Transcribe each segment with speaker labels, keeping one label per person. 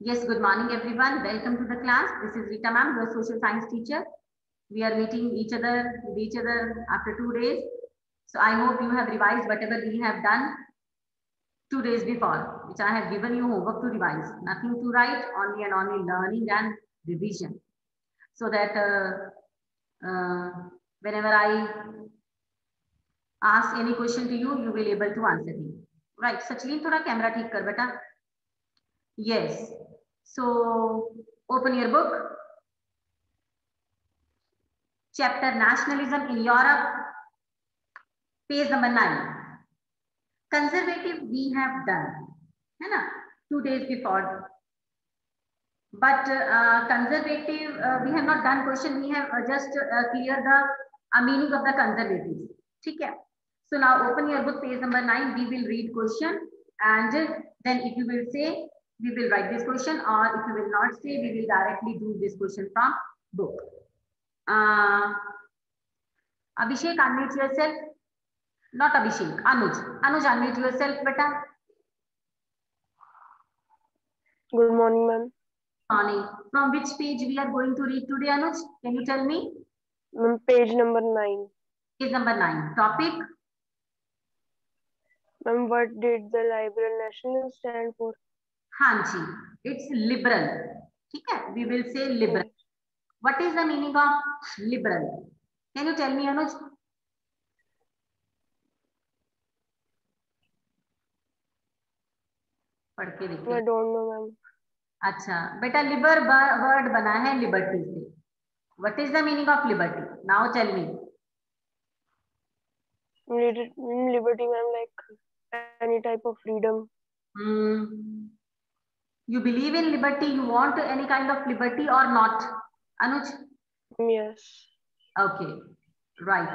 Speaker 1: Yes, good morning everyone. Welcome to the class. This is Rita ma'am, your social science teacher. We are meeting each other after 2 days. So I hope you have revised whatever we have done 2 days before, which I have given you homework to revise. Nothing to write, only and only learning and revision. So that whenever I ask any question to you, you will able to answer me. Right. Sachin, thoda camera ठीक कर बेटा. Yes. So open your book. Chapter Nationalism in Europe, page number 9. Conservative we have done, है ना, 2 days before. But conservative we have not done question. We have just cleared the meaning of the conservatives. ठीक है. So now open your book, page number 9. We will read question, and then if you will say, we will write this question, or if you will not say, we will directly do this question from book. Abhishek, unmute yourself. Not Abhishek, Anuj. Anuj, unmute yourself, beta.
Speaker 2: Good morning, ma'am.
Speaker 1: Morning. From which page we are going to read today, Anuj? Can you tell me?
Speaker 2: Page number 9.
Speaker 1: Page number 9. Topic?
Speaker 2: Ma'am, what did the liberal nationalism stand for?
Speaker 1: Hanji. It's liberal. Okay? We will say liberal. What is the meaning of liberal? Can you tell me, Anuj? पढ़ के देखिए.
Speaker 2: I don't know, ma'am.
Speaker 1: अच्छा बेटा, Libre word बना है liberty से. What is the meaning of liberty? Now tell me.
Speaker 2: Liberty, ma'am, like any type of freedom.
Speaker 1: You believe in liberty? You want any kind of liberty or not, Anuj?
Speaker 2: Yes.
Speaker 1: Okay. Right.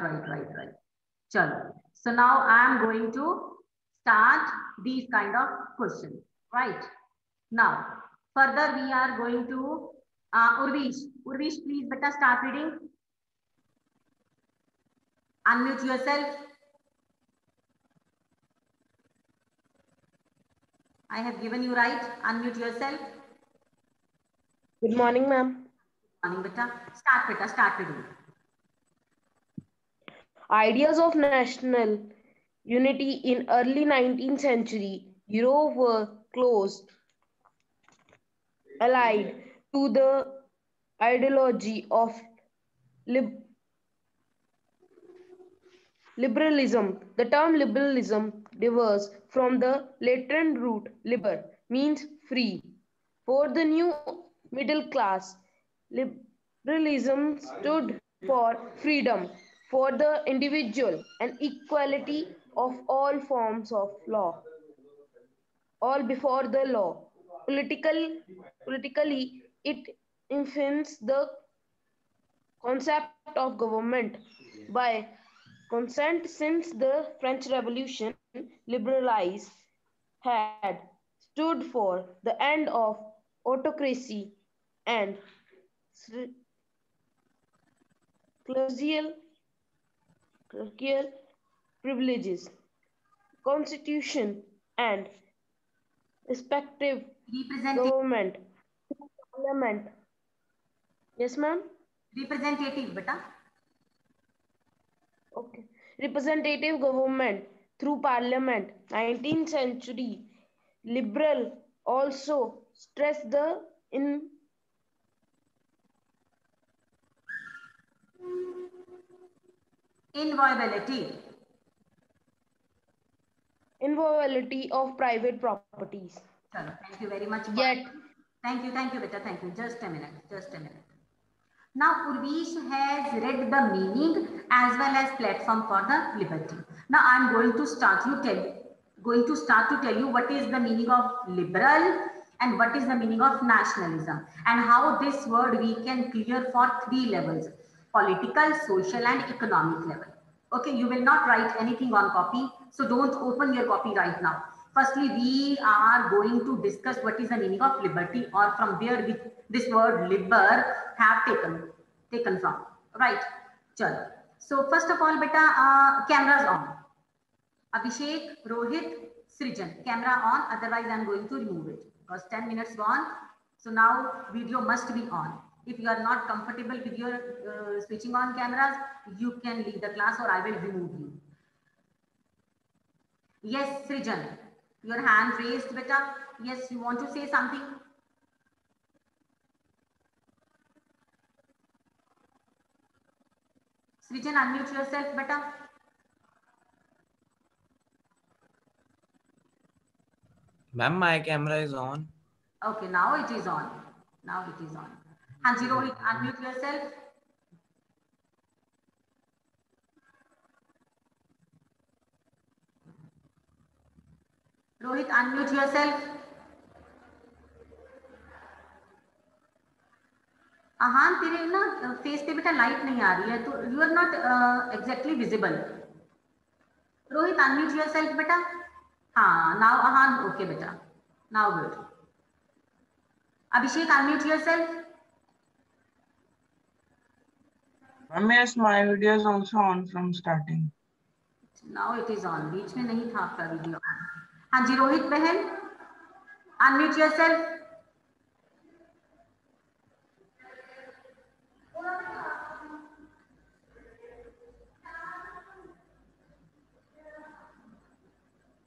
Speaker 1: Chalo. So now I am going to start these kind of questions. Right. Now, further we are going to Urvish. Urvish, please, beta, start reading. Unmute yourself. I have given you right. Unmute yourself.
Speaker 2: Good morning, ma'am.
Speaker 1: Good morning, beta. Start reading.
Speaker 2: Ideas of national unity in early 19th century Europe were close allied to the ideology of liberalism. The term liberalism derives from the Latin root liber, means free. For the new middle class, liberalism stood for freedom for the individual and equality of all forms of law, all before the law. Politically, it influenced the concept of government by consent since the French Revolution liberalized had stood for the end of autocracy and clerical privileges. Constitution and respective government, parliament. Yes, ma'am?
Speaker 1: Representative, beta.
Speaker 2: Okay. Representative government through parliament. 19th century liberal also stressed the inviolability of private properties.
Speaker 1: Thank you very much.
Speaker 2: Yet,
Speaker 1: thank you, beta. Thank you. Just a minute. Now, Urvish has read the meaning as well as platform for the liberty. Now, I am going to start to tell you what is the meaning of liberal and what is the meaning of nationalism, and how this word we can clear for 3 levels: political, social, and economic level. Okay, you will not write anything on copy, so don't open your copy right now. Firstly, we are going to discuss what is the meaning of liberty, or from where this word liber have taken from. Right? Chalo. So first of all, beta, cameras on. Abhishek, Rohit, Srijan, camera on. Otherwise, I am going to remove it because 10 minutes gone. So now video must be on. If you are not comfortable with your switching on cameras, you can leave the class or I will remove you. Yes, Srijan, your hand raised, beta. Yes, you want to say something? Srijan, unmute yourself, beta.
Speaker 3: Ma'am, my camera is on.
Speaker 1: Okay, now it is on. Now it is on. Hanji Rohit, unmute yourself. Rohit, unmute yourself. आहान तेरे ना face पे बेटा light नहीं आ रही है तो you are not exactly visible. Rohit unmute yourself बेटा. हाँ नाउ आहान ओके बेटा. Now good. Abhishek unmute yourself.
Speaker 4: Ma'am, yes, my video is also on from starting.
Speaker 1: Now it is on. बीच में नहीं था आपका वीडियो. हाँ जी Rohit Behel unmute yourself.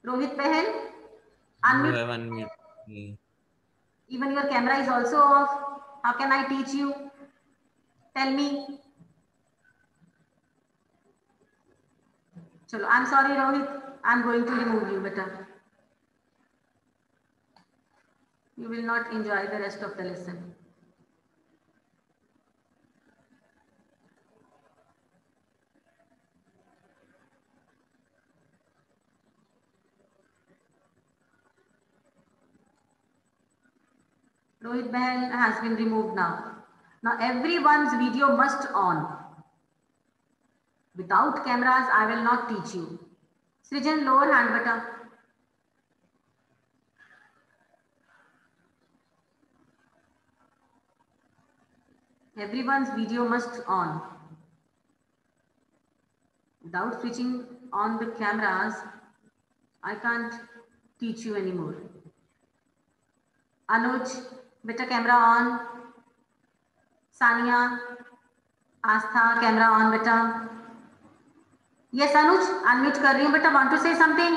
Speaker 1: Rohit Behel,
Speaker 3: You have unmuted me.
Speaker 1: Even your camera is also off. How can I teach you? Tell me. Chalo, I'm sorry, Rohit. I'm going to remove you, beta. You will not enjoy the rest of the lesson. Rohit Behel has been removed now. Now everyone's video must on. Without cameras, I will not teach you. Srijan, lower hand beta. Everyone's video must on. Without switching on the cameras, I can't teach you anymore. Anuj, beta camera on. Sania, Astha, camera on beta. Yes, Anuj, unmute कर रही हूँ beta. Want to say something?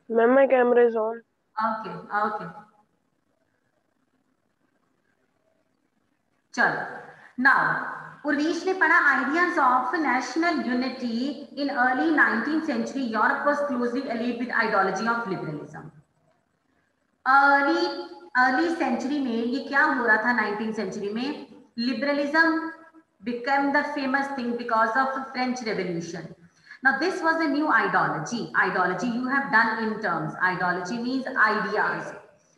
Speaker 2: Ma'am, my camera is on.
Speaker 1: Okay, okay. चलो. Now, Urvish ने पढ़ा ideas of national unity in early 19th century. Europe was closely allied with ideology of liberalism. Early century में ये क्या हो रहा था 19th century में? Liberalism became the famous thing because of French Revolution. Now this was a new ideology. Ideology you have done in terms. Ideology means ideas,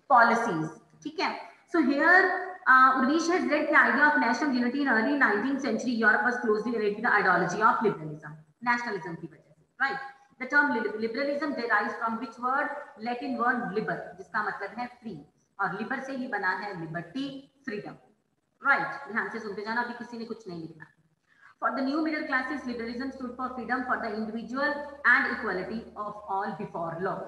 Speaker 1: policies. ठीक है? So here Urvish has read the idea of national unity in early 19th century. Europe was closely related to the ideology of liberalism. Nationalism की वजह से, right? The term liberalism derives from which word? Latin word liber, जिसका मतलब है free. और liber से ही बना है liberty, freedom. Right? ध्यान से सुनते जाना, अभी किसी ने कुछ नहीं लिखना. For the new middle classes, liberalism stood for freedom for the individual and equality of all before law.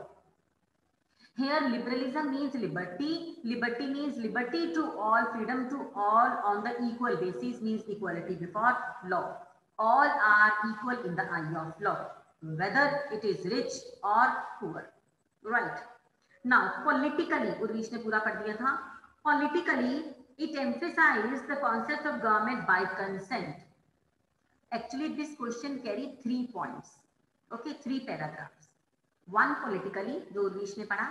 Speaker 1: Here, liberalism means liberty. Liberty means liberty to all, freedom to all on the equal basis means equality before law. All are equal in the eye of law, whether it is rich or poor. Right. Now, politically, Urvish ने पूरा पढ़ दिया था. Politically, it emphasizes the concept of government by consent. Actually, this question carry 3 points. Okay, 3 paragraphs. One politically, जो Urvish ने पढ़ा,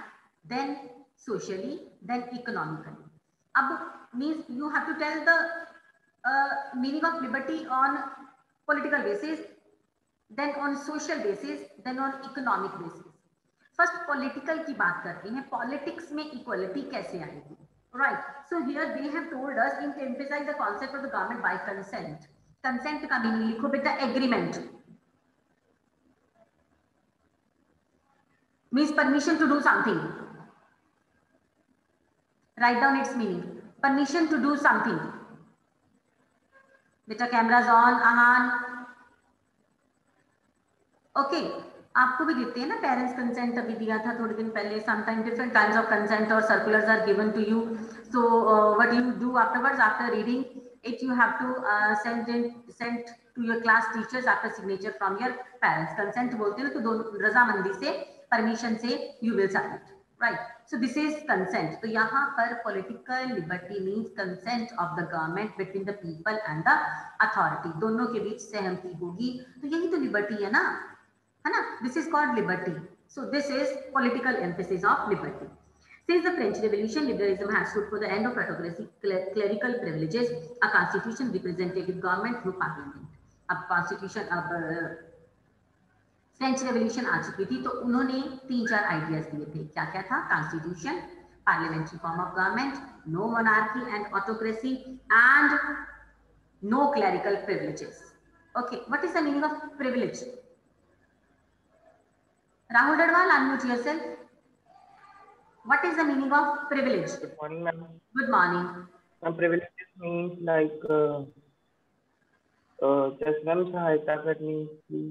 Speaker 1: then socially, then economically. अब means you have to tell the meaning of liberty on political basis, then on social basis, then on economic basis. First political की बात करते हैं. Politics में equality कैसे आएगी? Right. So here they have told us in to emphasize the concept of the government by consent. Consent का meaning लिखो बेटा agreement. Means permission to do something. Write down its meaning. Permission to do something. Beta cameras on, Ahan. Okay. आपको भी देते हैं ना parents consent, अभी दिया था थोड़े दिन पहले. Sometime different kinds of consent और circulars are given to you. So what you do afterwards, after reading it, you have to send to your class teachers after signature from your parents. Consent बोलते हैं ना, तो दो रजामंदी से, permission से you will submit, right? So this is consent. तो यहाँ पर political liberty means consent of the government between the people and the authority. दोनों के बीच सहमति होगी, तो यही तो liberty है ना, है ना? This is called liberty. So this is political emphasis of liberty. Since the French Revolution, liberalism has stood for the end of autocracy, clerical privileges, a constitution, representative government through parliament. अब constitution, अब French revolution आ चुकी थी, तो उन्होंने 3-4 ideas दिए थे. क्या क्या था? Constitution, parliamentary form of government, no monarchy and autocracy, and no clerical privileges. Okay, what is the meaning of privilege? Rahul Dadwal, unmute yourself. What is the meaning of privilege?
Speaker 4: Good morning, ma'am.
Speaker 1: Good morning.
Speaker 4: Privilege means like जैसे ma'am सहायता करनी की,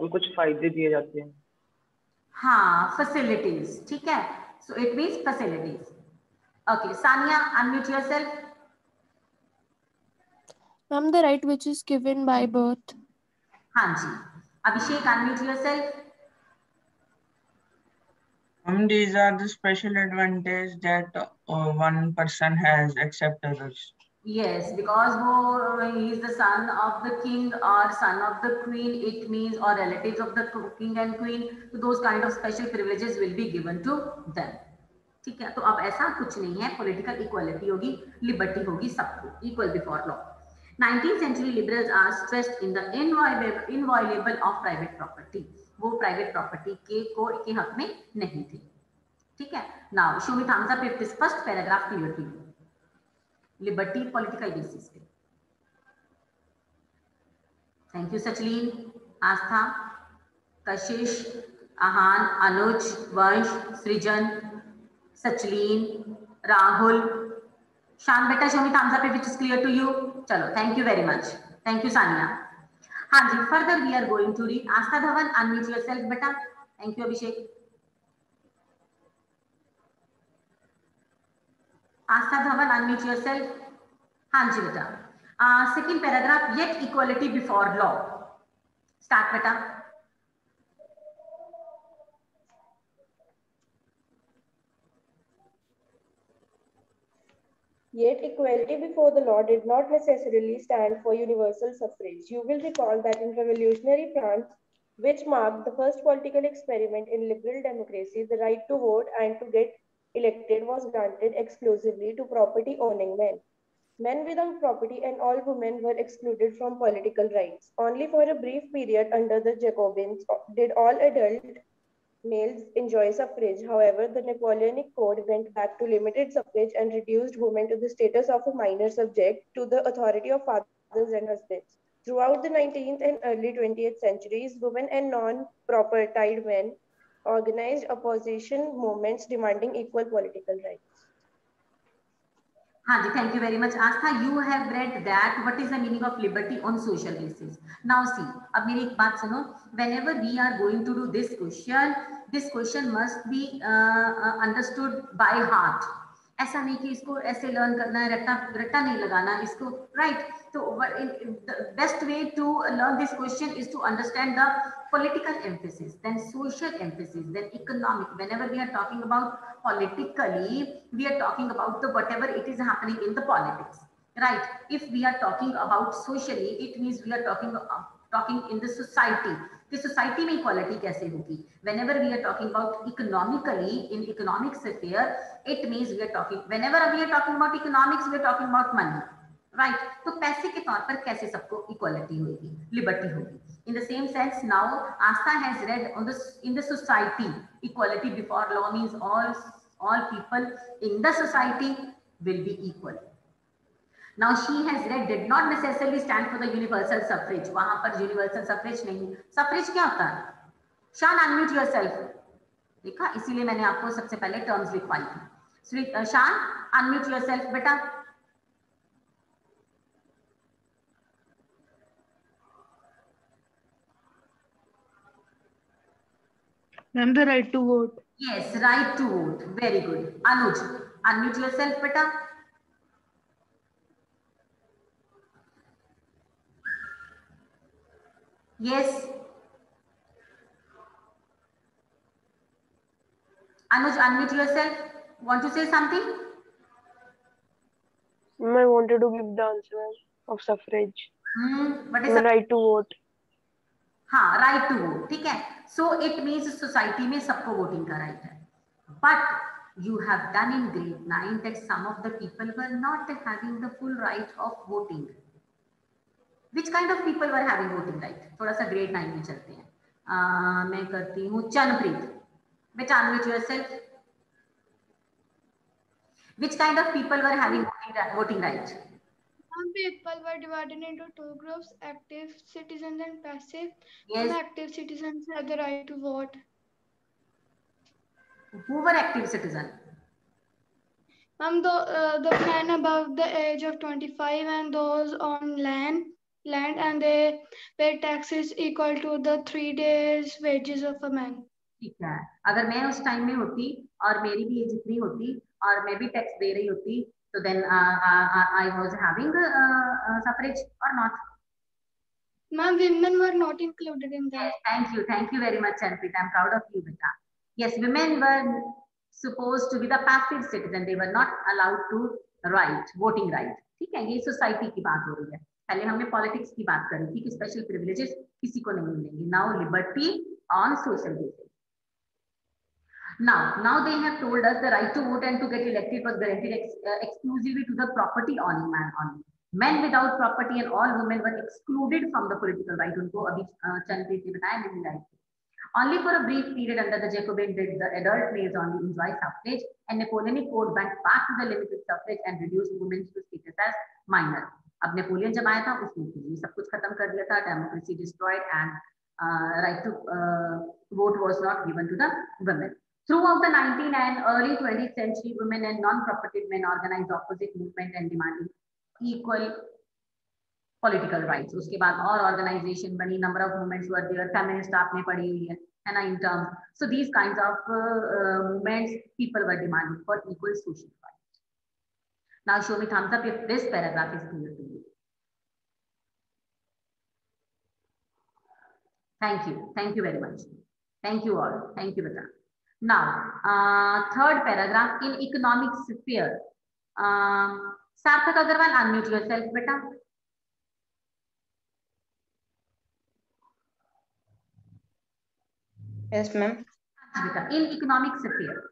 Speaker 4: हम कुछ फायदे दिए जाते हैं.
Speaker 1: हाँ, facilities. ठीक है. So it means facilities. Okay, Sania, unmute yourself.
Speaker 5: Ma'am, the right which is given by birth.
Speaker 1: हाँ जी. Abhishek, unmute yourself.
Speaker 4: These are the special advantage that one person has except others.
Speaker 1: Yes, because he is the son of the king or son of the queen, it means, or relatives of the king and queen. So those kind of special privileges will be given to them. ठीक है. तो अब ऐसा कुछ नहीं है. Political equality होगी, liberty होगी सबको, equal before law. 19th century liberals are stressed in the inviolable of private property. वो प्राइवेट प्रॉपर्टी के हक में नहीं थे. ठीक है. Now show me thumbs up if this first paragraph clear to you. Liberty political basis पे. Thank you Sachleen, Aastha, Kashish, Aahan, Anuj, Vansh, Srijan, Sachleen, Rahul, Shaan. बेटा show me thumbs up if it is clear to you. चलो, thank you very much. Thank you Saniya. हाँ जी, further we are going to read. Aastha Dhawan, unmute yourself बेटा. Thank you Abhishek. Aastha Dhawan, unmute yourself. हाँ जी बेटा. Second paragraph, yet equality before law. Start बेटा.
Speaker 2: Yet equality before the law did not necessarily stand for universal suffrage. You will recall that in revolutionary France, which marked the first political experiment in liberal democracy, the right to vote and to get elected was granted exclusively to property-owning men. Men without property and all women were excluded from political rights. Only for a brief period under the Jacobins did all adult males enjoy suffrage. However, the Napoleonic Code went back to limited suffrage and reduced women to the status of a minor subject to the authority of fathers and husbands. Throughout the 19th and early 20th centuries, women and non-propertied men organized opposition movements demanding equal political rights.
Speaker 1: हाँ जी, thank you very much. Aastha, you have read that what is the meaning of liberty on social basis. Now see, अब मेरी एक बात सुनो. Whenever we are going to do this question must be understood by heart. ऐसा नहीं कि इसको ऐसे लर्न करना है, रट्टा नहीं लगाना इसको, right? So the best way to learn this question is to understand the political emphasis, then social emphasis, then economic. Whenever we are talking about politically, we are talking about the whatever it is happening in the politics, right? If we are talking about socially, it means we are talking in the society. The society में equality कैसे होगी? Whenever we are talking about economically, in economic sphere, it means we are talking. Whenever we are talking about economics, we are talking about money. Right तो पैसे के तौर पर कैसे सबको इक्वालिटी होगी, लिबर्टी होगी. इन the same sense now Aastha has red on the in the society equality before law means all people in the society will be equal. Now she has read did not necessarily stand for the universal suffrage. वहां पर universal suffrage नहीं. Suffrage क्या होता है? शान unmute yourself. देखा, इसीलिए मैंने आपको सबसे पहले टर्म्स लिखवाई थी. शान अनम्यूट योरसेल्फ बेटा.
Speaker 5: Ma'am, the right to vote.
Speaker 1: Yes, right to vote. Very good. Anuj, unmute yourself, beta. Yes. Anuj, unmute yourself. Want to say something?
Speaker 5: I wanted to give the answer of suffrage.
Speaker 1: What is
Speaker 5: Right to vote.
Speaker 1: हाँ, right to vote. ठीक है. So it means society में सबको voting का right है. But you have done in grade 9 that some of the people were not having the full right of voting. Which kind of people were having voting right? थोड़ा सा grade 9 में चलते हैं. मैं करती हूँ चनप्रीत. बेटा unmute yourself. Which kind of people were having voting right?
Speaker 6: Some people were divided into two groups, active citizens and passive.
Speaker 1: Yes.
Speaker 6: Some active citizens had the right to vote.
Speaker 1: Who were active citizens?
Speaker 6: The men above the age of 25 and those on land and they pay taxes equal to the 3 days wages of a man.
Speaker 1: ठीक है. अगर मैं उस time में होती और मेरी भी एज इतनी होती और मैं भी टैक्स दे रही होती तो then I was having suffrage or not?
Speaker 6: Ma'am, women were not included in that.
Speaker 1: Yes, thank you very much, Chanpit. I'm proud of you, beta. Yes, women were supposed to be the passive citizen. They were not allowed to write, voting right. ठीक है, ये society की बात हो रही है. पहले हमने पॉलिटिक्स की बात करी थी कि स्पेशल प्रिविलेजेस किसी को नहीं मिलेंगे. Now liberty on social basis. Now they have told us the right to vote and to get elected was granted exclusively to the property owning man only. Men without property and all women were excluded from the political right. उनको अभी चंद्रप्रीत ने बताया नहीं right. Only for a brief period under the Jacobin did the adult males only enjoy suffrage, and Napoleonic code went back to the limited suffrage and reduced women's status as minor. अब Napoleon जब आया था उसने ये सब कुछ खत्म कर दिया था. Democracy destroyed and right to vote was not given to the women. Throughout the 19th and early 20th century, women and non-property men organized opposite movement and demanding equal political rights. उसके बाद और organization बनी, number of movements were there, feminist आपने पढ़ी हुई है ना in terms. So these kinds of movements, people were demanding for equal social rights. Now show me thumbs up if this paragraph is clear to you. Thank you very much. Thank you all. Thank you, beta. Now, third paragraph in economic sphere. Sarthak Agarwal, unmute yourself, beta.
Speaker 7: Yes, ma'am.
Speaker 1: In economic sphere.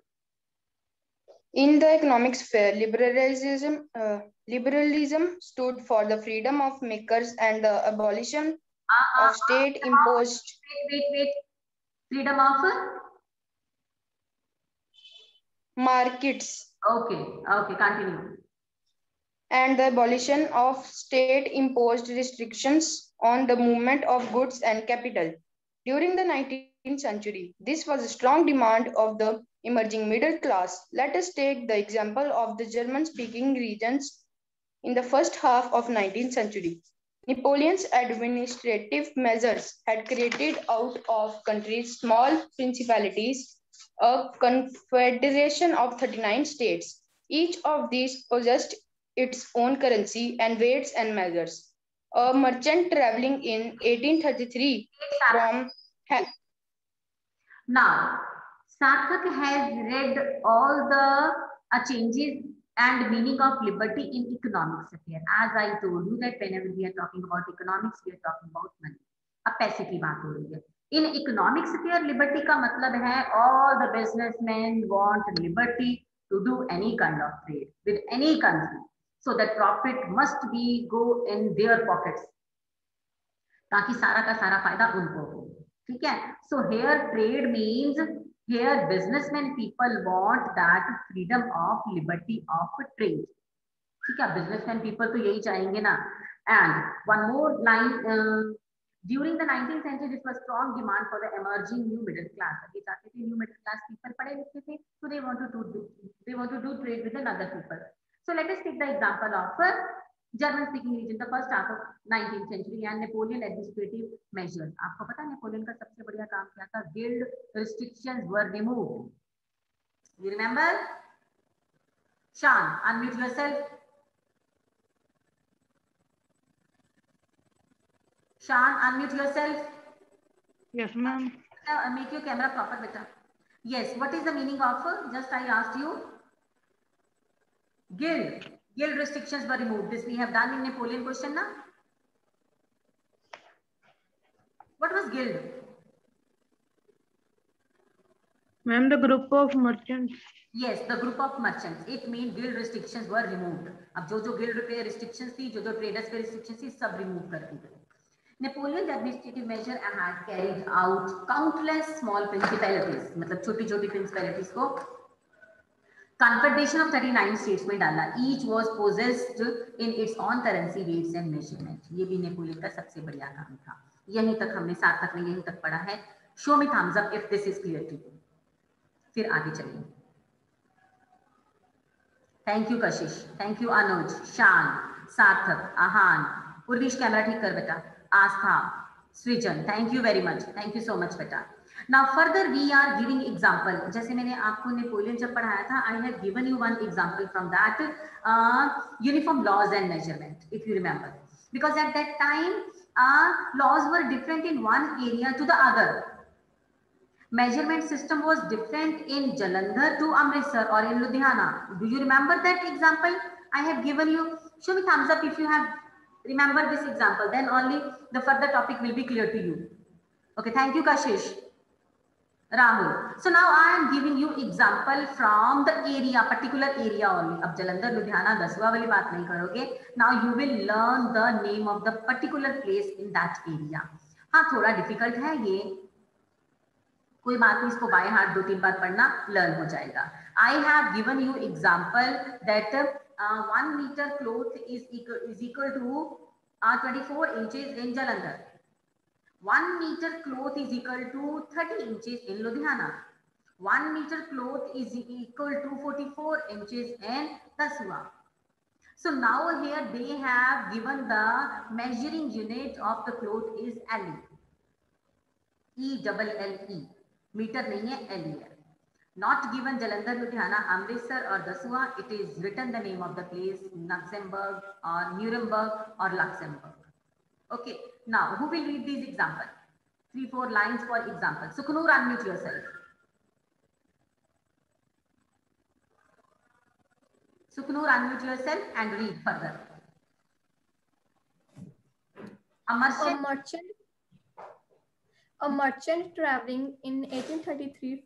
Speaker 7: In the economic sphere, liberalism stood for the freedom of makers and the abolition of state-imposed.
Speaker 1: Wait. Freedom of
Speaker 7: markets.
Speaker 1: Okay, continue.
Speaker 7: And the abolition of state-imposed restrictions on the movement of goods and capital. During the 19th century, this was a strong demand of the emerging middle class. Let us take the example of the German-speaking regions in the first half of 19th century. Napoleon's administrative measures had created out of countries small principalities, a confederation of 39 states. Each of these possessed its own currency and weights and measures. A merchant traveling in 1833 from...
Speaker 1: Now, Sarthak has read all the changes and meaning of liberty in economic sphere. As I told you that whenever we are talking about economics, we are talking about money. अब पैसे की बात हो रही है. In economic sphere, liberty का मतलब है all the businessmen want liberty to do any kind of trade with any country. So that profit must be go in their pockets. ताकि सारा का सारा फायदा उनको हो. ठीक है. So here trade means here businessmen people want that freedom of liberty of trade. ठीक है. Businessmen people तो यही चाहेंगे ना. And one more line. During the 19th century, this was strong demand for the emerging new middle class. ये चाहते थे new middle class people पढ़े लिखे थे, so they want to do trade with another people. So let us take the example of German speaking region, the first half of 19th century and Napoleon administrative measures. आपको पता है Napoleon का सबसे बढ़िया काम क्या था? Guild restrictions were removed. You remember? Shan, unmute yourself. Shan, unmute yourself.
Speaker 5: Yes, ma'am.
Speaker 1: Make your camera proper, beta. Yes, what is the meaning of, just I asked you? Guild. Guild restrictions were removed. This we have done in Napoleon question, na? What was guild?
Speaker 5: Ma'am, the group of merchants.
Speaker 1: Yes, the group of merchants. It means guild restrictions were removed. अब जो guild पे restrictions थी, जो traders पे restrictions थी, सब remove कर दी गई. Napoleon's administrative measure had carried out countless small principalities. मतलब छोटी-छोटी principalities को Confederation of 39 states में डाला. Each was possessed in its own currency, weights and measurement. ये भी नेपोलियन का सबसे बढ़िया काम था. यहीं तक हमने सार्थक में यहीं तक पढ़ा है. Show me thumbs up if this is clear to you. फिर आगे चलिए. Thank you Kashish. Thank you Anuj, Shan, सार्थक, आहान, उर्विश कैमरा ठीक कर बेटा. आस्था, सृजन, thank you very much. Thank you so much बेटा. Now further we are giving example. जैसे मैंने आपको नेपोलियन जब पढ़ाया था, I have given you one example from that uniform laws and measurement, if you remember. Because at that time laws were different in one area to the other. Measurement system was different in Jalandhar to Amritsar or in Ludhiana. Do you remember that example I have given you? Show me thumbs up if you have remembered this example. Then only the further topic will be clear to you. Okay, thank you Kashish. Rahul. So now I am giving you example from the area, particular area only. अब जलंधर लुधियाना दसवा वाली बात नहीं करोगे. Now you will learn the name of the particular place in that area. हाँ थोड़ा difficult है ये. कोई बात नहीं, इसको बाय हार्ट 2-3 बार पढ़ना लर्न हो जाएगा. I have given you example that 1 meter cloth is equal to 24 inches in Jalandhar. 1 meter cloth is equal to 30 inches in Ludhiana. 1 meter cloth is equal to 44 inches in Tasua. So now here they have given the measuring unit of the cloth is LE. E-double-L-E. Meter नहीं है, LE है. Not given Jalandhar, Ludhiana, Amritsar or Dasua. It is written the name of the place, Luxembourg or Nuremberg or Luxembourg. Okay, now who will read these examples? 3-4 lines for example. Sukunur, unmute yourself. Sukunur, unmute yourself and read further.
Speaker 8: A merchant traveling in 1833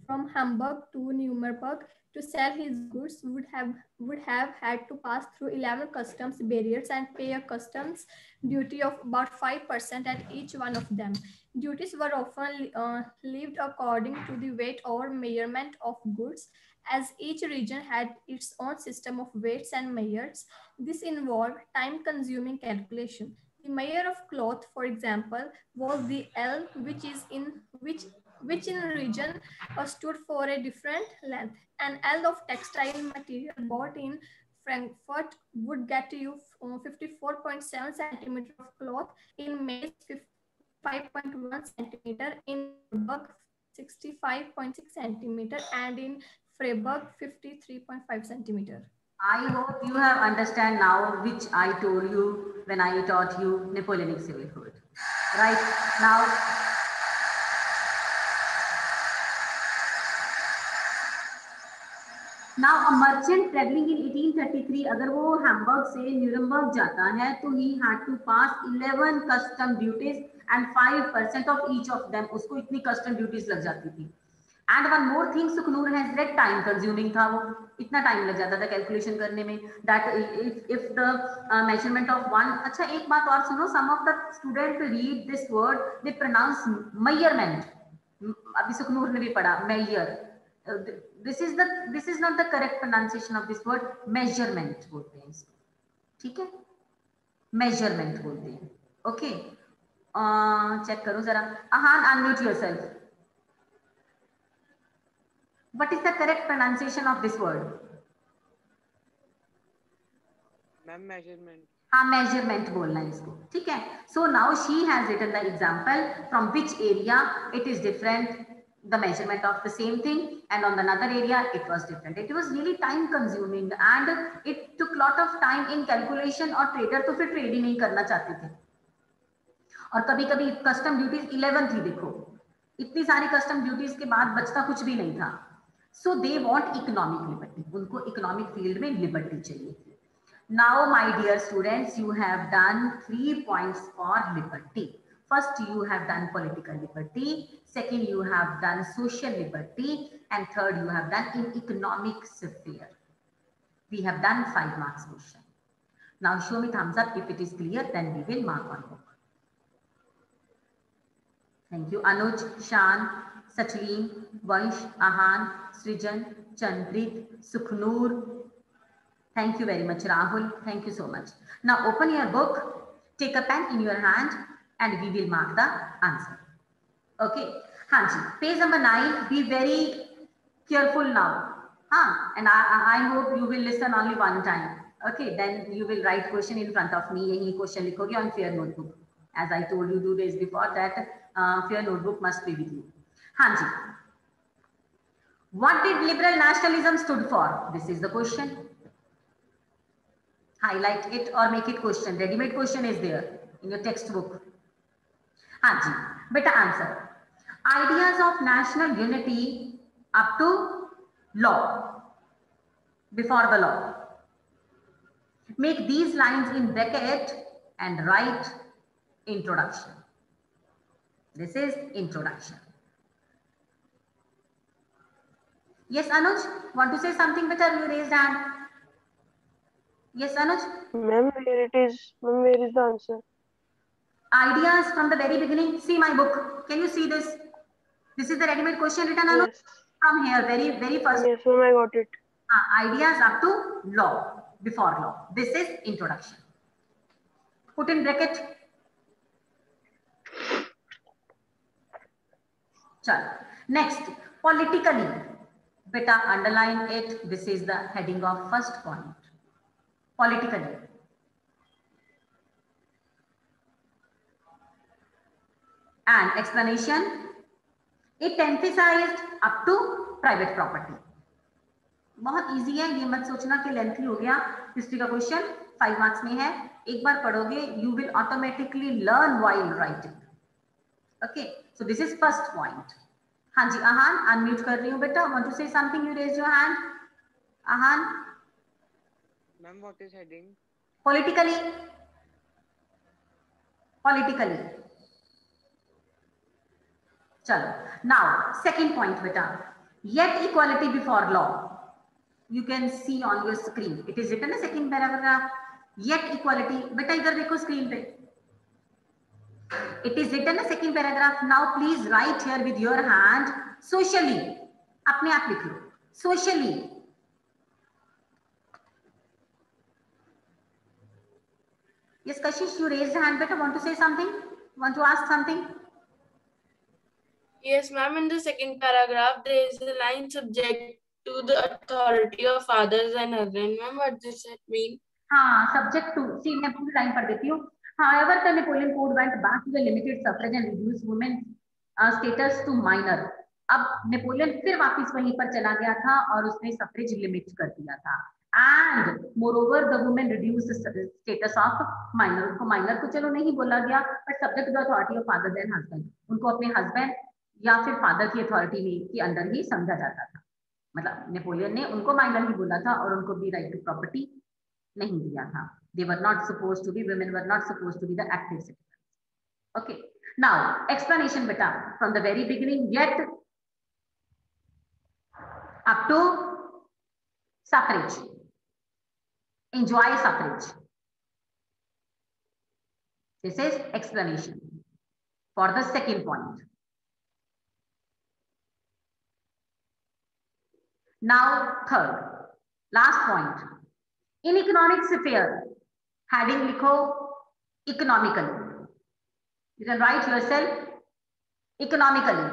Speaker 8: from Hamburg to Nuremberg to sell his goods would have had to pass through 11 customs barriers and pay a customs duty of about 5% at each one of them. Duties were often levied according to the weight or measurement of goods. As each region had its own system of weights and measures, this involved time-consuming calculation. The measure of cloth, for example, was the L, which in region stood for a different length. An L of textile material bought in Frankfurt would get you 54.7 centimeter of cloth, in Mainz 5.1 centimeter, in Nuremberg 65.6 centimeter, and in Freiburg 53.5 centimeter.
Speaker 1: I hope you have understand now which I told you when I taught you Napoleonic civil code. Right now, a merchant traveling in 1833, अगर वो Hamburg से Nuremberg जाता है तो he had to pass 11 custom duties and 5% of each of them. उसको इतनी custom duties लग जाती थी. And one more thing, Sukunur has read time consuming था वो, इतना टाइम लग जाता था कैलकुलेशन करने में. That if the measurement of one. अच्छा एक बात और सुनो, some of the students read this word, they pronounce measurement. अभी सुकनूर ने भी पढ़ा measure. This is not the correct pronunciation of this word. Measurement बोलते हैं इसको, ठीक है? Measurement बोलते हैं. Okay. चेक करो जरा. Ahan, unmute yourself. What is the correct pronunciation of this word?
Speaker 9: Ma'am measurement.
Speaker 1: हाँ मेजरमेंट बोलना है इसको, ठीक है। So now she has written the example from which area it is different the measurement of the same thing, and on another area it was different. It was really time consuming and it took lot of time in calculation, और trader तो फिर trade ही नहीं करना चाहते थे, और कभी कभी कस्टम ड्यूटीज 11 थी, देखो इतनी सारी कस्टम ड्यूटीज के बाद बचता कुछ भी नहीं था। So they want economic liberty, उनको इकोनॉमिक फील्ड में लिबर्टी चाहिए थी। Now my dear students, you have done 3 points for liberty. First, you have done political liberty. Second, you have done social liberty. And third, you have done in economic sphere. We have done 5 marks question. Now, show me thumbs up if it is clear, then we will mark on book. Thank you. Anuj, Shan, Sachin, Vansh, Ahan, Srijan, Chandrit, Sukhnoor. Thank you very much, Rahul. Thank you so much. Now, open your book, take a pen in your hand, and we will mark the answer. Okay. Hanji, page number 9. Be very careful now. And I hope you will listen only one time. Okay. Then you will write question in front of me. Yahi question likhoge on fair notebook. As I told you 2 days before that, fair notebook must be with you. Hanji. What did liberal nationalism stood for? This is the question. Highlight it or make it question. Ready-made question is there in your textbook. हाँ जी बेटा answer, ideas of national unity up to law, before the law. Make these lines in bracket and write introduction. This is introduction. Yes Anuj, want to say something बेटा? You raised hand. Yes Anuj.
Speaker 5: Ma'am, where it is? Ma'am, where is the answer?
Speaker 1: Ideas from the very beginning. See my book. Can you see this? This is the ready-made question written on from here. Very first.
Speaker 5: Yes, ma'am, I got it.
Speaker 1: Ideas up to law, before law. This is introduction. Put in bracket. Chalo. Next, politically. Beta underline it. This is the heading of first point. Politically. And explanation, it emphasized up to private property. बहुत easy है, ये मत सोचना कि lengthy हो गया। History का question 5 marks में है, एक बार पढ़ोगे you will automatically learn while writing. Okay, so this is first point. हाँ जी आहान, अनम्यूट कर रही हूँ बेटा। Want to say something? You raise your hand. Aahan.
Speaker 9: Ma'am what is heading?
Speaker 1: Politically. Politically. चलो, नाउ सेकंड पॉइंट बेटा, yet equality before law. You can see on your screen. It is written in second paragraph. Yet equality. बेटा इधर देखो screen पे. It is written in second paragraph. Now please write here with your hand. Socially. अपने आप लिख लो. Socially. Yes, Kashish, you raised the hand. Better want to say something? Want to ask something?
Speaker 10: Yes, ma'am. In the second paragraph, there is a line subject to the authority of fathers and husband. Ma'am, what does that mean?
Speaker 1: हाँ, subject to. See, मैं पूरी line पढ़ देती हूँ. However, the Napoleon Code went back to the limited suffrage and reduced women's status to minor. अब Napoleon फिर वापस वहीं पर चला गया था और उसने सफरेज लिमिट कर दिया था. And moreover, the women reduced the status of minor. उनको minor तो चलो नहीं बोला गया, but subject to the authority of fathers and husband. उनको अपने husband या फिर फादर की अथॉरिटी में के अंदर ही समझा जाता था. मतलब नेपोलियन ने उनको माइनर ही बोला था और उनको भी राइट टू प्रॉपर्टी नहीं दिया था. They were not supposed to be, women were not supposed to be the active citizens. Okay. Now explanation beta from the very beginning, yet up to suffrage, enjoy suffrage. This is explanation for the second point. Now third, last point. In economic sphere, heading likho economically. You can write yourself economically.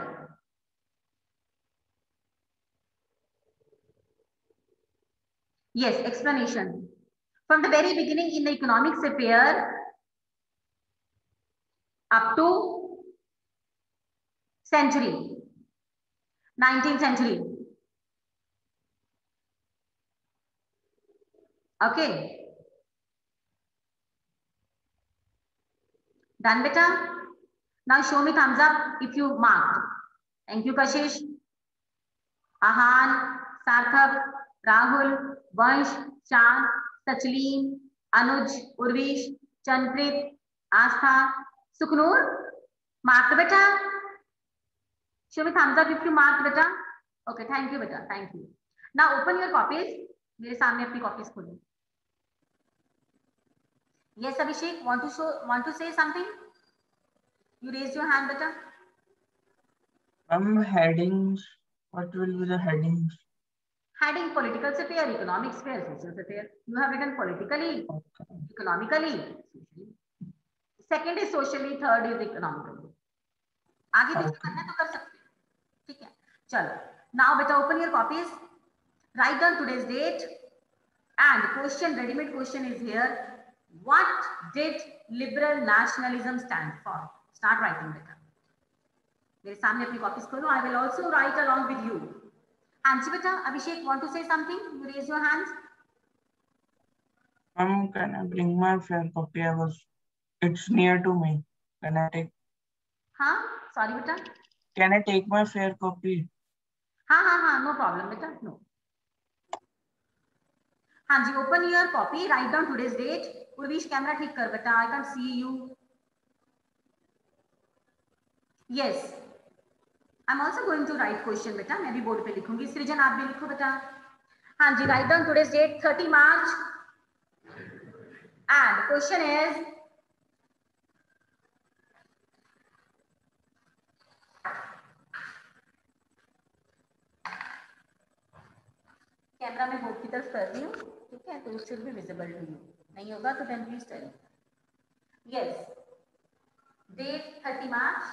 Speaker 1: Yes, explanation. From the very beginning in the economics affair up to century, 19th century. Okay. Done, beta? Now show me thumbs up if you marked. Thank you, Kashish. Ahan, Sarthak, Rahul, Vansh, Chan, Sachlin, Anuj, Urvish, Chanprit, Astha, Suknoor. Marked, beta? Show me thumbs up if you marked, beta. Okay, thank you, beta. Thank you. Now open your copies. मेरे सामने अपनी copies खोलो. Yes, Abhishek, want to say something? You raise your hand, beta.
Speaker 4: Headings. What will be the headings?
Speaker 1: Heading: political sphere, economic sphere, social sphere. You have written politically, economically, socially. Second is socially, third is economically. आगे पीछे करना तो कर सकते हैं, ठीक है? चलो. Now, beta, open your copies. Write down today's date and question. Ready-made question is here. What did liberal nationalism stand for? Start writing, beta. मेरे सामने अपनी कॉपीज खोलो. I will also write along with you. Hansi, beta. Abhishek, want to say something? You raise your hands.
Speaker 4: Can I bring my fair copy? It's near to me. Can I take?
Speaker 1: Huh? Sorry, beta.
Speaker 4: Can I take my fair copy?
Speaker 1: हाँ, no problem, beta. No. Hansi, open your copy. Write down today's date. Urvish, camera ठीक कर beta. I can't see you. Yes. I'm also going to write question, beta. मैं भी board पे लिखूंगी. सृजन, आप भी लिखो बेटा. हाँ जी, write down today's date, 30 March. And question is, camera में बोर्ड की तरफ कर रही हूँ, ठीक है? तो it should be visible to you. नहीं होगा तो then please tell. Yes. Date 30 March.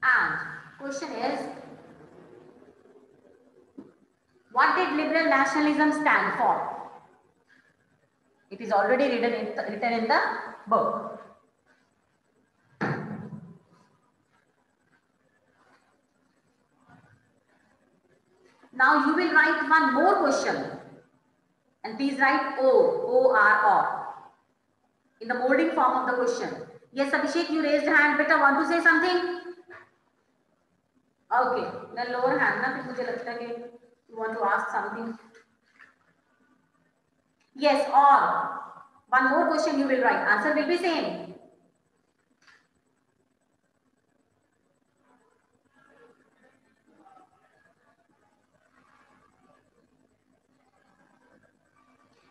Speaker 1: And question is, what did liberal nationalism stand for? It is already written in the book. Now you will write one more question. And please write O-R, in the molding form of the question. Yes, Abhishek, you raised hand. Beta, want to say something? Okay, then lower hand. ना फिर मुझे लगता है कि you want to ask something. Yes, or one more question you will write. Answer will be same.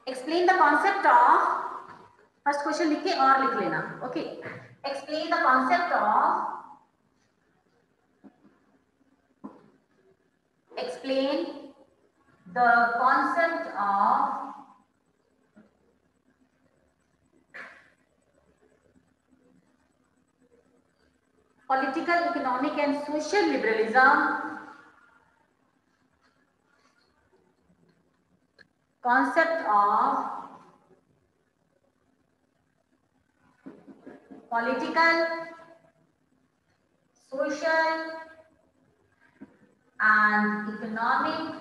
Speaker 1: Explain the concept of, first question लिख के और लिख लेना. Okay. Explain the concept of, political, economic and social liberalism. Concept of political, social and economic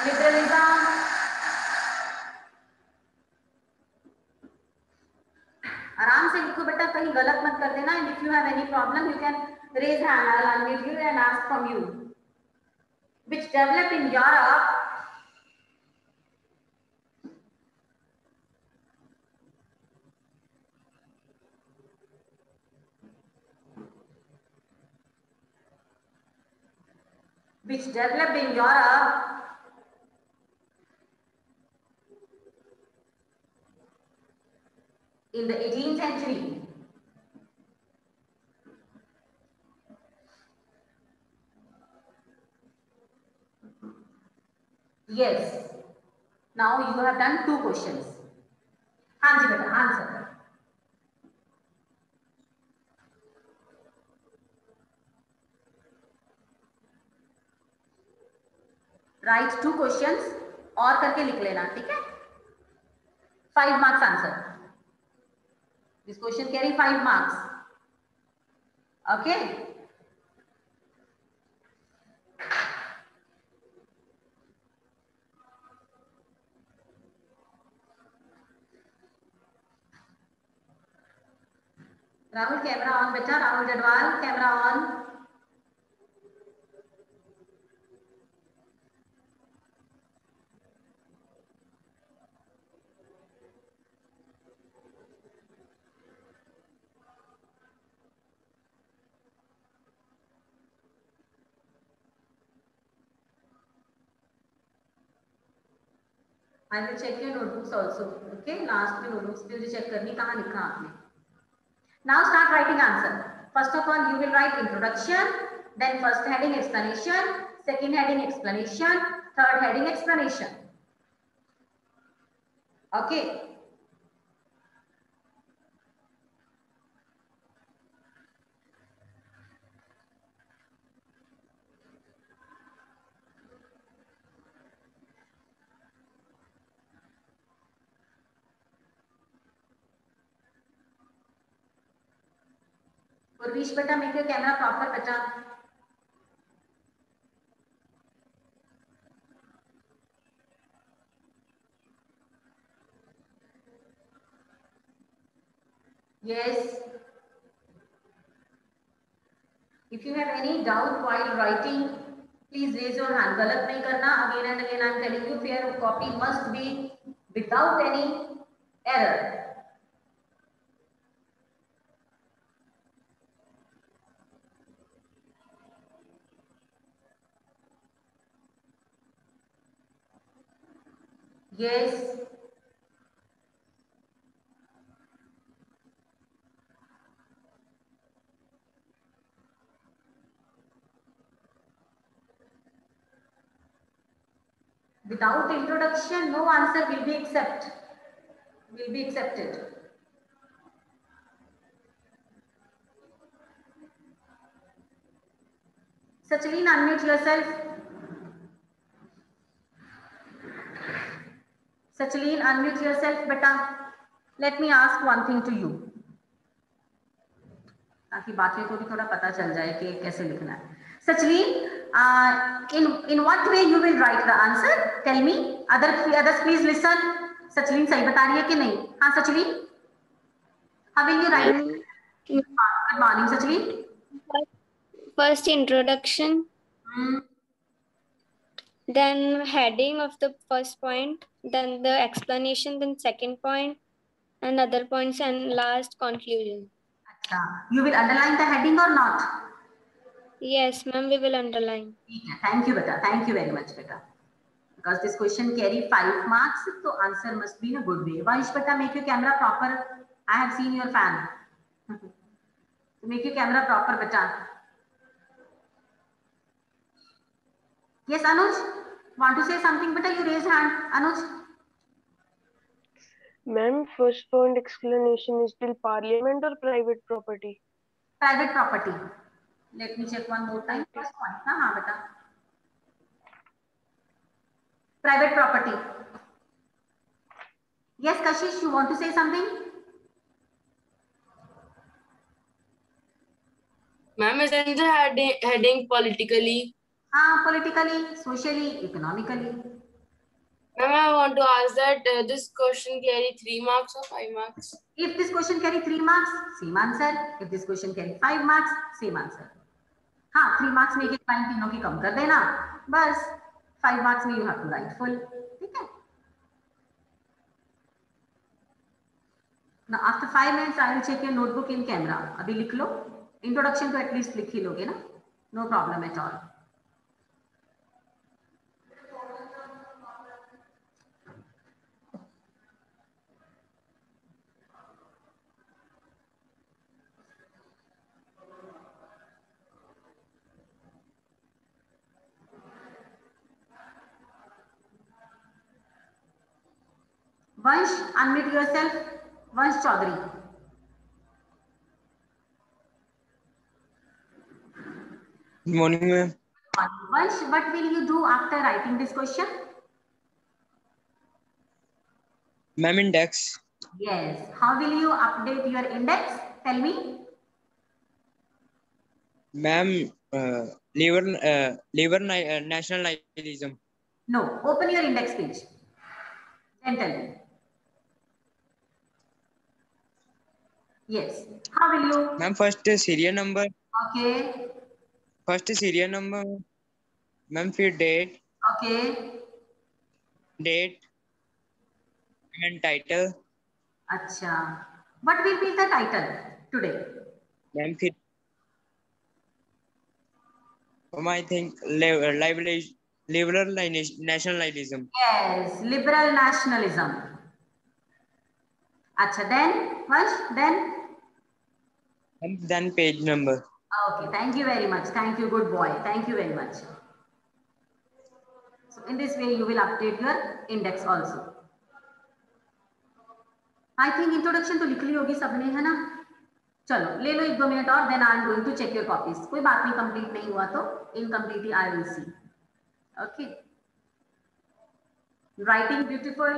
Speaker 1: liberalism. आराम से लिखो बेटा, कहीं गलत मत कर देना. And if you have any problem, you can raise hand. I'll unmute you and ask from you. Which developed in Europe in the 18th century. Yes. Now you have done two questions. हाँ जी बेटा, answer. Right 2 questions और करके लिख लेना, ठीक है। 5 marks answer, this question carry 5 marks, okay. Rahul camera on बेटा, Rahul Jadwal camera on. I will check your notebooks also, okay। Last में नोटबुक्स पे मुझे चेक करनी कहाँ लिखा आपने। Now start writing answer. First of all, you will write introduction, then first heading explanation, second heading explanation, third heading explanation. Okay. Urvish beta, make your camera proper beta. Yes. If you have any doubt while writing, please raise your hand. गलत नहीं करना. Again and again I am telling you, your copy must be without any error. Yes. Without introduction, no answer will be accepted. Sachin, unmute yourself. Sachin, unmute yourself, beta. Let me ask one thing to you, ताकि बाकियों को भी थोड़ा पता चल जाए कि कैसे लिखना है. Sachin, in what way you will write the answer? Tell me. Others please listen. Sachin सही बता रही है कि नहीं? हाँ Sachin, how will you write? Good morning Sachin.
Speaker 11: First introduction, then heading of the first point, then the explanation, then second point, and other points, and last conclusion.
Speaker 1: You will underline the heading or not?
Speaker 11: Yes, ma'am, we will underline.
Speaker 1: Thank you, beta. Thank you very much, beta. Because this question carry 5 marks, so answer must be in a good way. Vansh, beta, make your camera proper. I have seen your fan. Make your camera proper, beta. Yes, Anuj, want to say something, beta? You raise hand, Anuj.
Speaker 5: Ma'am, first point explanation is till parliament or private property?
Speaker 1: Private property. Let me check one more time. First point, हाँ beta. Private property. Yes, Kashish, you want to say something?
Speaker 10: Ma'am, isn't the heading politically?
Speaker 1: Politically, socially, economically.
Speaker 10: Ma'am, I want to ask that this question carry 3 marks or 5 marks?
Speaker 1: If this question carry 3 marks, same answer. If this question carry 5 marks, same answer. हाँ, 3 marks में एक line तीनों की कम कर देना, बस 5 marks में you have to write full, ठीक है? Now after 5 minutes I will check your notebook in camera. अभी लिख लो. Introduction तो at least लिख ही लोगे ना? No problem at all. Vansh, unmute yourself. Vansh Chaudhary.
Speaker 9: Good morning, ma'am.
Speaker 1: Vansh, what will you do after writing this question?
Speaker 12: Ma'am, index.
Speaker 1: Yes. How will you update your index? Tell me.
Speaker 12: Ma'am, nationalism.
Speaker 1: No. Open your index page. Then tell me. Yes. How will you?
Speaker 12: Ma'am, first serial number.
Speaker 1: Okay.
Speaker 12: First serial number. Ma'am, फिर date.
Speaker 1: Okay.
Speaker 12: Date. And title.
Speaker 1: Acha. What will be the title today?
Speaker 12: Ma'am, फिर I think liberal nationalism.
Speaker 1: Yes, liberal nationalism. Acha, then Vansh, then?
Speaker 12: And then page number.
Speaker 1: Okay, thank you very much. Thank you, good boy. Thank you very much. So in this way, you will update your index also. I think introduction तो लिख ली होगी सबने, है ना? चलो ले लो 1-2 minute और, then I am going to check your copies. कोई बात नहीं, complete नहीं हुआ तो incomplete I will see. Okay. Writing beautiful.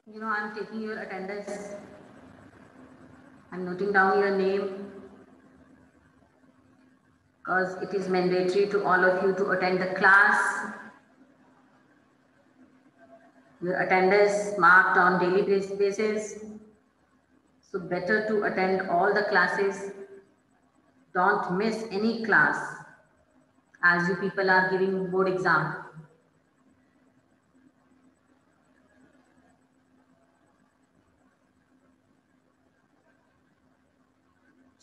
Speaker 1: You know, I'm taking your attendance. I'm noting down your name because it is mandatory to all of you to attend the class. Your attendance marked on daily basis. So better to attend all the classes. Don't miss any class as you people are giving board exam.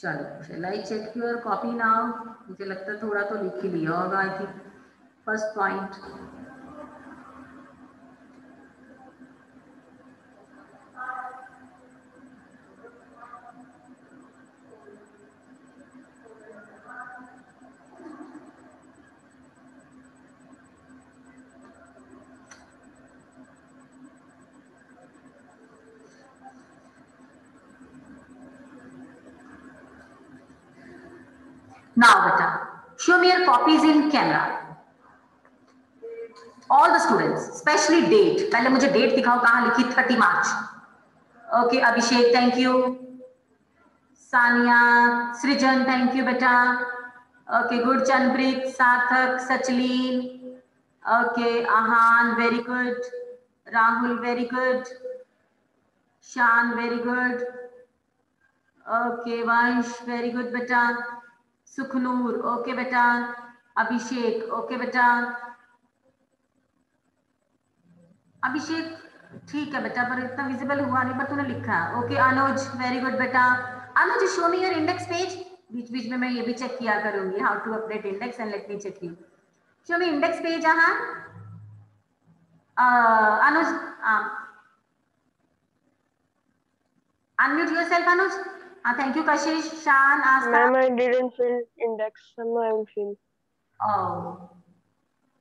Speaker 1: चलो, shall I check your copy now? मुझे लगता है थोड़ा तो लिख ही लिया होगा. I think first point. Now, beta, show me your copies in camera. All the students, especially date. पहले मुझे date दिखाओ कहाँ लिखी 30 March. Okay, Abhishek, thank you. Sania, Srijan, thank you, beta. Okay, good. Chanpreet, Sarthak, Sachlin. Okay, Ahan, very good. Rahul, very good. Shan, very good. Okay, Vansh, very good, beta. Sukhnur, okay, beta. Abhishek, okay, beta. अभिषेक ठीक है बेटा, पर इतना visible हुआ नहीं, पर तूने लिखा है. ओके अनुज, वेरी गुड बेटा. Anuj, show me your index page. बीच बीच में मैं ये भी चेक किया करूंगी how to update index and let me check you. Show me index page. Anuj, unmute yourself Anuj. Thank you Kashish, Shan, Asta.
Speaker 5: Ma'am, I didn't fill index. Somehow I will fill.
Speaker 1: Oh.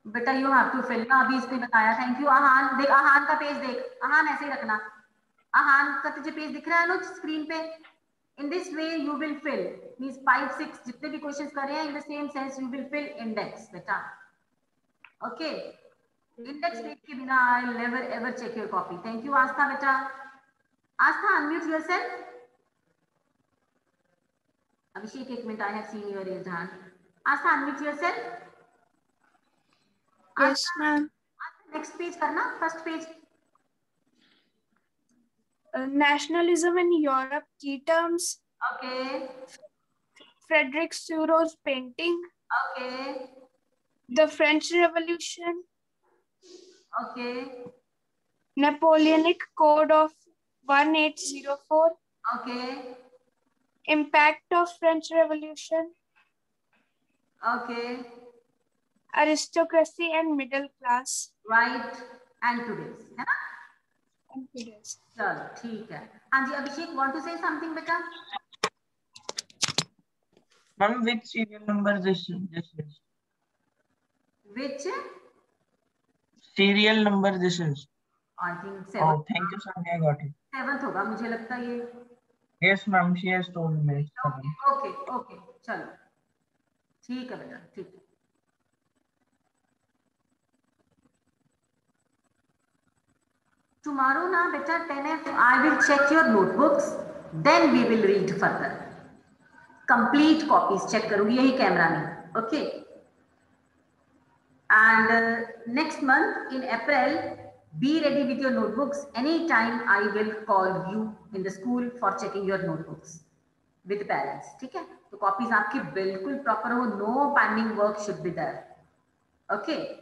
Speaker 1: बेटा you have to fill ना, अभी इसने बताया. Thank you. आहान देख, आहान का page देख. आहान ऐसे ही रखना. आहान का तुझे पेज दिख रहा है अनुज स्क्रीन पे? In this way you will fill, means 5-6 जितने भी क्वेश्चंस कर रहे हैं in the same sense you will fill index बेटा. ओके, इंडेक्स पेज के बिना I will never ever check your copy. Thank you Aastha बेटा. Aastha unmute yourself. अभिषेक एक minute, I have seen your raised hand. Aastha unmute yourself.
Speaker 10: Yes, ma'am.
Speaker 1: Next page करना, first page.
Speaker 10: Nationalism in Europe, key terms.
Speaker 1: Okay.
Speaker 10: Frederick Seurat's painting.
Speaker 1: Okay.
Speaker 10: The French Revolution.
Speaker 1: Okay.
Speaker 10: Napoleonic Code of
Speaker 13: 1804.
Speaker 1: Okay.
Speaker 13: Impact of French Revolution.
Speaker 1: Okay.
Speaker 13: Aristocracy and middle class.
Speaker 1: Right. And today's, है ना?
Speaker 13: And today's.
Speaker 1: चलो ठीक है. हाँ जी अभिषेक, want to say something बेटा?
Speaker 4: Ma'am, which serial number this is?
Speaker 1: Which?
Speaker 4: Serial number this is?
Speaker 1: I think 7.
Speaker 4: Oh, thank you, Sonia. I got it.
Speaker 1: 7th होगा मुझे लगता है ये.
Speaker 4: Yes, ma'am. She has told me.
Speaker 1: Okay, okay. चलो. ठीक है बेटा, ठीक है. Tomorrow na beta 10th I will check your notebooks, then we will read further. Complete copies check करूँगी यही कैमरा में. Okay. And next month in April, be ready with your notebooks. Anytime I will call you in the school for checking your notebooks with parents. ठीक है? तो copies आपकी बिल्कुल proper हो. No pending work should be there. Okay.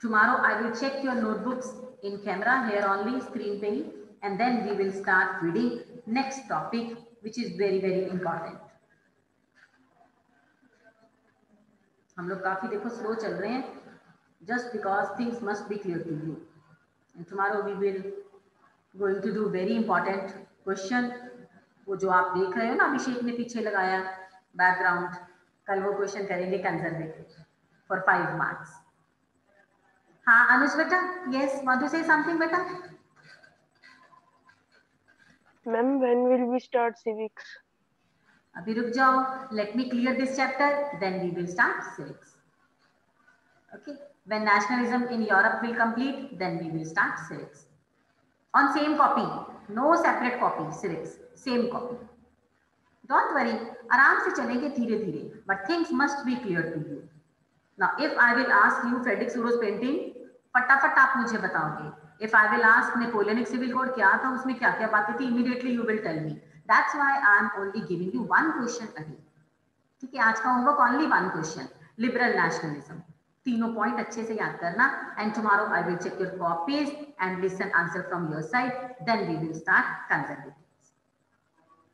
Speaker 1: Tomorrow I will check your notebooks in camera here only screen पे ही, and then we will start reading next topic which is very very important. हम लोग काफी देखो slow चल रहे हैं just because things must be clear to you. And tomorrow we will going to do very important question. वो जो आप देख रहे हो ना अभिषेक ने पीछे लगाया बैकग्राउंड, कल वो क्वेश्चन करेंगे कंजर्वेटिव for 5 marks. हाँ अनुज बेटा, yes, want to say something बेटा?
Speaker 5: Ma'am, when will we start civics?
Speaker 1: अभी रुक जाओ, let me clear this chapter, then we will start civics. Okay, when nationalism in Europe will complete, then we will start civics. On same copy, no separate copy, civics, same copy. Don't worry, आराम से चलेंगे धीरे धीरे, but things must be clear to you. Now, if I will ask you Frederick Soros painting, फटाफट आप मुझे बताओगे. If I will ask Napoleonic civil code क्या था, उसमें क्या क्या बातें थी, immediately you will tell me. That's why I am only giving you one question a day. ठीक है, आज का homework only one question. Liberal nationalism. तीनों पॉइंट अच्छे से याद करना. And tomorrow I will check your copies and listen answer from your side. Then we will start conservatives.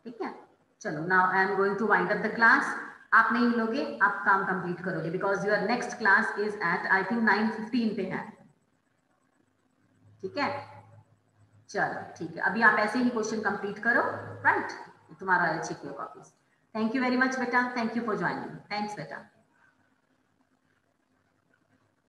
Speaker 1: ठीक है, चलो. Now I am going to wind up the class. आप नहीं मिलोगे, आप काम कंप्लीट करोगे because your next class is at I think 9:15 पे है. ठीक है, चलो ठीक है. अभी आप ऐसे ही क्वेश्चन कंप्लीट करो. राइट, तुम्हारा check your copies. Thank you very much बेटा. Thank you for joining. Thanks बेटा.